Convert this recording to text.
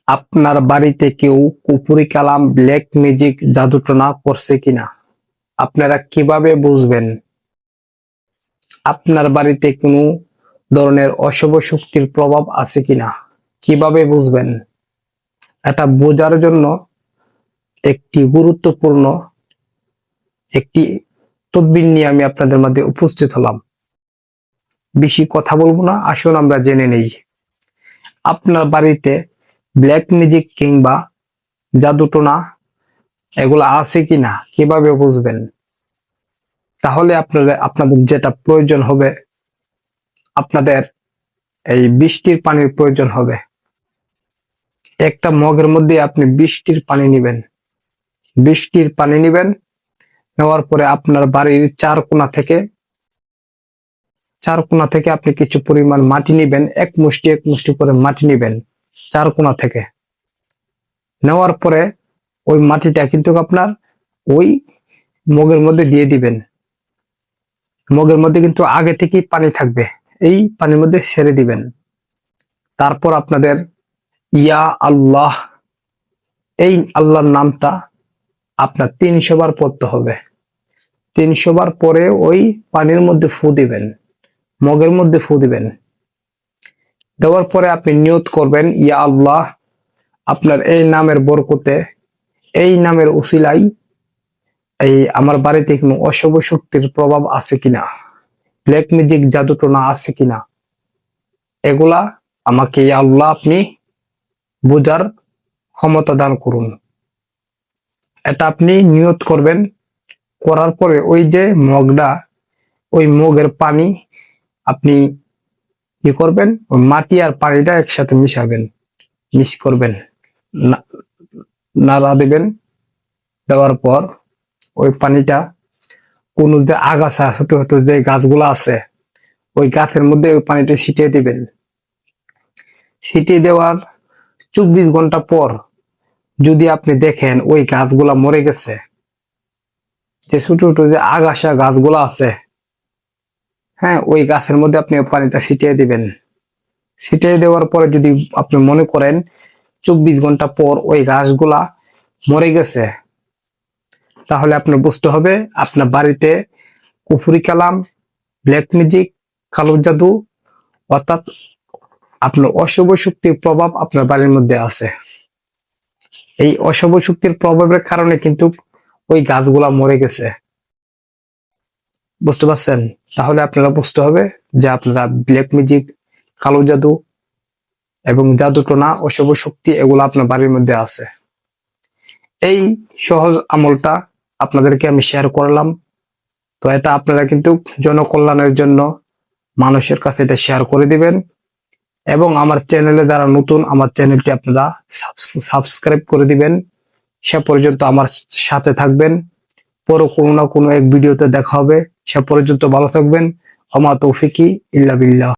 আপনার বাড়িতে কেউ কুফরি কালাম, ব্ল্যাক ম্যাজিক, জাদুটোনা করছে কিনা আপনারা কিভাবে বুঝবেন? আপনার বাড়িতে কোনো ধরনের অশুভ শক্তির প্রভাব আছে কিনা কিভাবে বুঝবেন? এটা বোঝার জন্য একটি গুরুত্বপূর্ণ একটি তদবির নিয়ে আমি আপনাদের মধ্যে উপস্থিত হলাম। বেশি কথা বলবো না, আসুন আমরা জেনে নেই। আপনার বাড়িতে ব্ল্যাক ম্যাজিক কিংবা জাদুটোনা এগুলো আছে কিনা কিভাবে বুঝবেন? তাহলে আপনাদের যেটা প্রয়োজন হবে, আপনাদের এই বৃষ্টির পানির প্রয়োজন হবে। একটা মগের মধ্যে আপনি বৃষ্টির পানি নেবেন। নেওয়ার পরে আপনার বাড়ির চার কোণা থেকে আপনি কিছু পরিমাণ মাটি নেবেন। এক মুষ্টি করে মাটি নেবেন চার কোণা থেকে। নেওয়ার পরে ওই মাটিটা কিন্তু আপনার ওই মগের মধ্যে দিয়ে দিবেন। মগের মধ্যে কিন্তু আগে থেকেই পানি থাকবে, এই পানির মধ্যে ছেড়ে দিবেন। তারপর আপনাদের ইয়া আল্লাহ, এই আল্লাহর নামটা আপনার 300 বার পড়তে হবে। 300 বার পরে ওই পানির মধ্যে ফু দিবেন, মগের মধ্যে ফু দিবেন। দেওয়ার পরে আপনি নিয়ত করবেন, ইয়া আল্লাহ, আপনার এই নামের বরকতে, এই নামের উসিলাই এই আমার বাড়িতে কোনো অশুভ শক্তির প্রভাব আছে কিনা, ব্ল্যাক ম্যাজিক, জাদুটোনা আছে কিনা, এগুলা আমাকে ইয়া আল্লাহ আপনি বোঝার ক্ষমতা দান করুন। এটা আপনি নিয়ত করবেন। করার পরে ওই যে মগটা, ওই মগের পানি আপনি কি করবেন, ওই মাটি আর পানিটা একসাথে মিক্স করবেন, নাড়া দিবেন। দেওয়ার পর ওই পানিটা কোন যে আগাছা, ছোট ছোট যে গাছগুলো আছে, ওই গাছের মধ্যে ওই পানিটা ছিটিয়ে দিবেন। ছিটিয়ে দেওয়ার 24 ঘন্টা পর যদি আপনি দেখেন ওই গাছগুলা মরে গেছে, যে ছোট ছোট যে আগাছা গাছগুলো আছে, হ্যাঁ, ওই গাছের মধ্যে আপনি পানিটা ছিটিয়ে দিবেন। ছিটিয়ে দেওয়ার পরে যদি আপনি মনে করেন 24 ঘন্টা পর ওই গাছগুলা মরে গেছে, তাহলে আপনার বুঝতে হবে আপনার বাড়িতে কুফরি কালাম, ব্ল্যাক ম্যাজিক, কালো জাদু, অর্থাৎ আপনার অশুভ শক্তির প্রভাব আপনার বাড়ির মধ্যে আছে। এই অশুভ শক্তির প্রভাবের কারণে কিন্তু ওই গাছগুলা মরে গেছে। বুঝতে পারছেন? তাহলে আপনারা বুঝতে হবে যে আপনারা ব্ল্যাক ম্যাজিক, কালো জাদু এবং জাদুটোনা, অশুভ শক্তি এগুলো আপনার বাড়ির মধ্যে আছে। এই সহজ আমলটা আপনাদেরকে আমি শেয়ার করলাম। তো এটা আপনারা কিন্তু জনকল্যাণের জন্য মানুষের কাছে এটা শেয়ার করে দিবেন। এবং আমার চ্যানেলে যারা নতুন, আমার চ্যানেলটি আপনারা সাবস্ক্রাইব করে দিবেন। সে পর্যন্ত আমার সাথে থাকবেন। পরে কোনো না কোনো এক ভিডিওতে দেখা হবে। সে পর্যন্ত ভালো থাকবেন। আমা তৌফিকি ইল্লা বিল্লাহ।